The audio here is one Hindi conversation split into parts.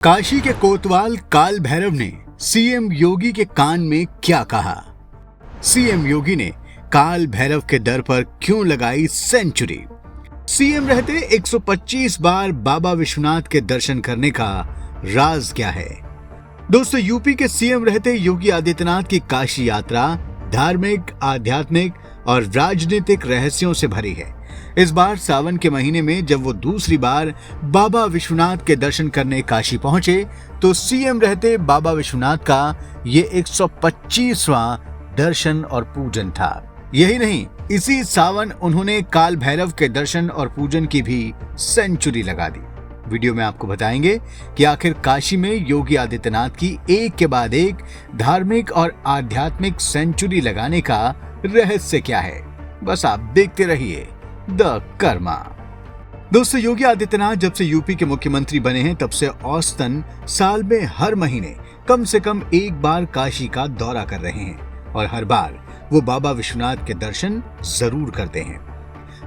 काशी के कोतवाल काल भैरव ने सीएम योगी के कान में क्या कहा? सीएम योगी ने काल भैरव के दर पर क्यों लगाई सेंचुरी? सीएम रहते 125 बार बाबा विश्वनाथ के दर्शन करने का राज क्या है? दोस्तों, यूपी के सीएम रहते योगी आदित्यनाथ की काशी यात्रा धार्मिक, आध्यात्मिक और राजनीतिक रहस्यों से भरी है। इस बार सावन के महीने में जब वो दूसरी बार बाबा विश्वनाथ के दर्शन करने काशी पहुंचे तो सीएम रहते बाबा विश्वनाथ का ये 125वां दर्शन और पूजन था। यही नहीं, इसी सावन उन्होंने काल भैरव के दर्शन और पूजन की भी सेंचुरी लगा दी। वीडियो में आपको बताएंगे कि आखिर काशी में योगी आदित्यनाथ की एक के बाद एक धार्मिक और आध्यात्मिक सेंचुरी लगाने का रहस्य क्या है। बस आप देखते रहिए द कर्मा। दोस्तों, योगी आदित्यनाथ जब से यूपी के मुख्यमंत्री बने हैं तब से औसतन साल में हर महीने कम से कम एक बार काशी का दौरा कर रहे हैं और हर बार वो बाबा विश्वनाथ के दर्शन जरूर करते हैं।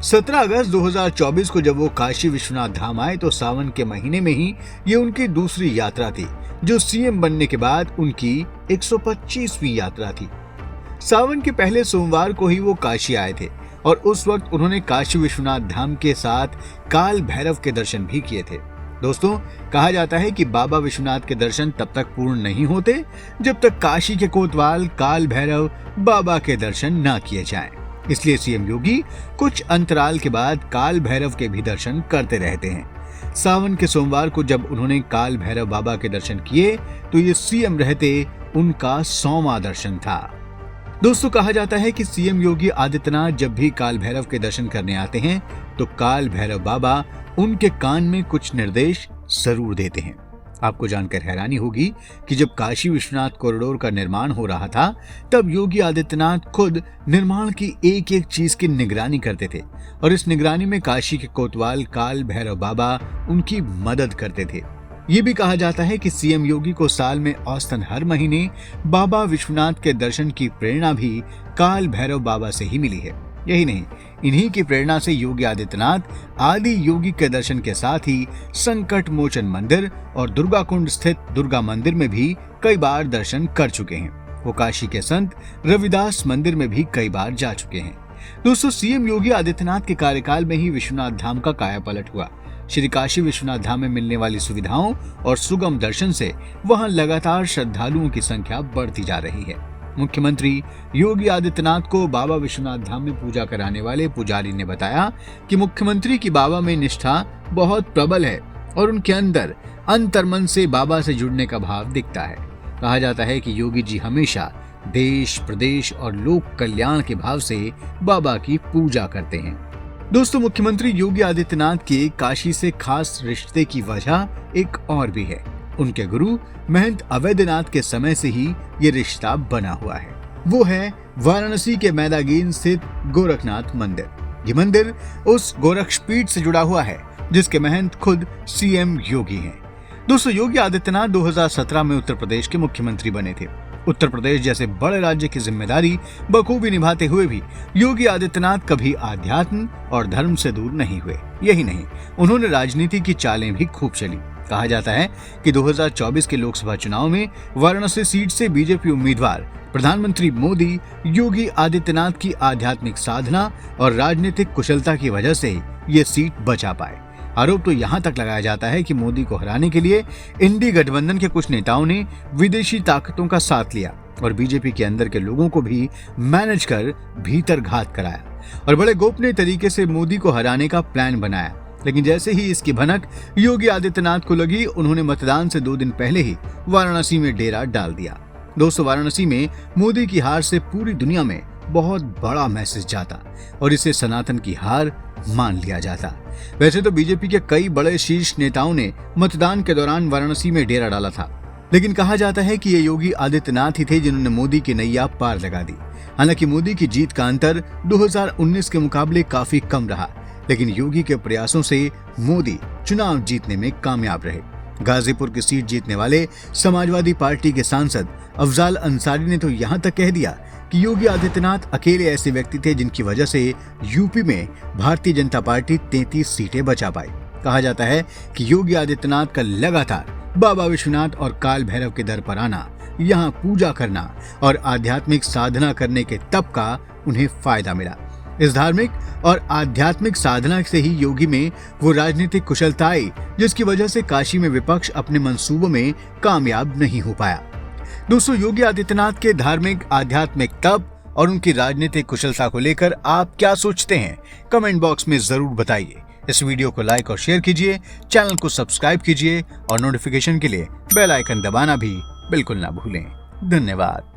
17 अगस्त 2024 को जब वो काशी विश्वनाथ धाम आए तो सावन के महीने में ही ये उनकी दूसरी यात्रा थी, जो सीएम बनने के बाद उनकी 125वीं यात्रा थी। सावन के पहले सोमवार को ही वो काशी आए थे और उस वक्त उन्होंने काशी विश्वनाथ धाम के साथ काल भैरव के दर्शन भी किए थे। दोस्तों, कहा जाता है कि बाबा विश्वनाथ के दर्शन तब तक पूर्ण नहीं होते जब तक काशी के कोतवाल काल भैरव बाबा के दर्शन न किए जाएं। इसलिए सीएम योगी कुछ अंतराल के बाद काल भैरव के भी दर्शन करते रहते हैं। सावन के सोमवार को जब उन्होंने काल भैरव बाबा के दर्शन किए तो ये सीएम रहते उनका 100वां दर्शन था। दोस्तों, कहा जाता है कि सीएम योगी आदित्यनाथ जब भी काल भैरव के दर्शन करने आते हैं तो काल भैरव बाबा उनके कान में कुछ निर्देश जरूर देते हैं। आपको जानकर हैरानी होगी कि जब काशी विश्वनाथ कॉरिडोर का निर्माण हो रहा था तब योगी आदित्यनाथ खुद निर्माण की एक एक चीज की निगरानी करते थे और इस निगरानी में काशी के कोतवाल काल भैरव बाबा उनकी मदद करते थे। ये भी कहा जाता है कि सीएम योगी को साल में औसतन हर महीने बाबा विश्वनाथ के दर्शन की प्रेरणा भी काल भैरव बाबा से ही मिली है। यही नहीं, इन्हीं की प्रेरणा से योगी आदित्यनाथ आदि योगी के दर्शन के साथ ही संकट मोचन मंदिर और दुर्गा कुंड स्थित दुर्गा मंदिर में भी कई बार दर्शन कर चुके हैं। वो काशी के संत रविदास मंदिर में भी कई बार जा चुके हैं। दोस्तों, सीएम योगी आदित्यनाथ के कार्यकाल में ही विश्वनाथ धाम का कायापलट हुआ। श्री काशी विश्वनाथ धाम में मिलने वाली सुविधाओं और सुगम दर्शन से वहां लगातार श्रद्धालुओं की संख्या बढ़ती जा रही है। मुख्यमंत्री योगी आदित्यनाथ को बाबा विश्वनाथ धाम में पूजा कराने वाले पुजारी ने बताया कि मुख्यमंत्री की बाबा में निष्ठा बहुत प्रबल है और उनके अंदर अंतर्मन से बाबा से जुड़ने का भाव दिखता है। कहा जाता है कि योगी जी हमेशा देश, प्रदेश और लोक कल्याण के भाव से बाबा की पूजा करते हैं। दोस्तों, मुख्यमंत्री योगी आदित्यनाथ के काशी से खास रिश्ते की वजह एक और भी है। उनके गुरु महंत अवैधनाथ के समय से ही ये रिश्ता बना हुआ है। वो है वाराणसी के मैदागीन स्थित गोरखनाथ मंदिर। ये मंदिर उस गोरक्षपीठ से जुड़ा हुआ है जिसके महंत खुद सीएम योगी हैं। दोस्तों, योगी आदित्यनाथ 2017 में उत्तर प्रदेश के मुख्यमंत्री बने थे। उत्तर प्रदेश जैसे बड़े राज्य की जिम्मेदारी बखूबी निभाते हुए भी योगी आदित्यनाथ कभी आध्यात्म और धर्म से दूर नहीं हुए। यही नहीं, उन्होंने राजनीति की चालें भी खूब चली। कहा जाता है कि 2024 के लोकसभा चुनाव में वाराणसी सीट से बीजेपी उम्मीदवार प्रधानमंत्री मोदी योगी आदित्यनाथ की आध्यात्मिक साधना और राजनीतिक कुशलता की वजह से ये सीट बचा पाए। आरोप तो यहाँ तक लगाया जाता है कि मोदी को हराने के लिए इंडी गठबंधन के कुछ नेताओं ने विदेशी ताकतों का साथ लिया और बीजेपी के अंदर के लोगों को भी मैनेज कर भीतर घात कराया और बड़े गोपनीय तरीके से मोदी को हराने का प्लान बनाया। लेकिन जैसे ही इसकी भनक योगी आदित्यनाथ को लगी, उन्होंने मतदान से 2 दिन पहले ही वाराणसी में डेरा डाल दिया। दोस्तों, वाराणसी में मोदी की हार से पूरी दुनिया में बहुत बड़ा मैसेज जाता और इसे सनातन की हार मान लिया जाता। वैसे तो बीजेपी के कई बड़े शीर्ष नेताओं ने मतदान के दौरान वाराणसी में डेरा डाला था, लेकिन कहा जाता है कि ये योगी आदित्यनाथ ही थे जिन्होंने मोदी की नैया पार लगा दी। हालांकि मोदी की जीत का अंतर 2019 के मुकाबले काफी कम रहा, लेकिन योगी के प्रयासों से मोदी चुनाव जीतने में कामयाब रहे। गाजीपुर की सीट जीतने वाले समाजवादी पार्टी के सांसद अफजाल अंसारी ने तो यहाँ तक कह दिया कि योगी आदित्यनाथ अकेले ऐसे व्यक्ति थे जिनकी वजह से यूपी में भारतीय जनता पार्टी 33 सीटें बचा पाई। कहा जाता है कि योगी आदित्यनाथ का लगातार बाबा विश्वनाथ और काल भैरव के दर पर आना, यहाँ पूजा करना और आध्यात्मिक साधना करने के तप का उन्हें फायदा मिला। इस धार्मिक और आध्यात्मिक साधना से ही योगी में वो राजनीतिक कुशलता आई जिसकी वजह से काशी में विपक्ष अपने मंसूबों में कामयाब नहीं हो पाया। दोस्तों, योगी आदित्यनाथ के धार्मिक आध्यात्मिक तप और उनकी राजनीतिक कुशलता को लेकर आप क्या सोचते हैं? कमेंट बॉक्स में जरूर बताइए। इस वीडियो को लाइक और शेयर कीजिए, चैनल को सब्सक्राइब कीजिए और नोटिफिकेशन के लिए बेल आइकन दबाना भी बिल्कुल ना भूलें। धन्यवाद।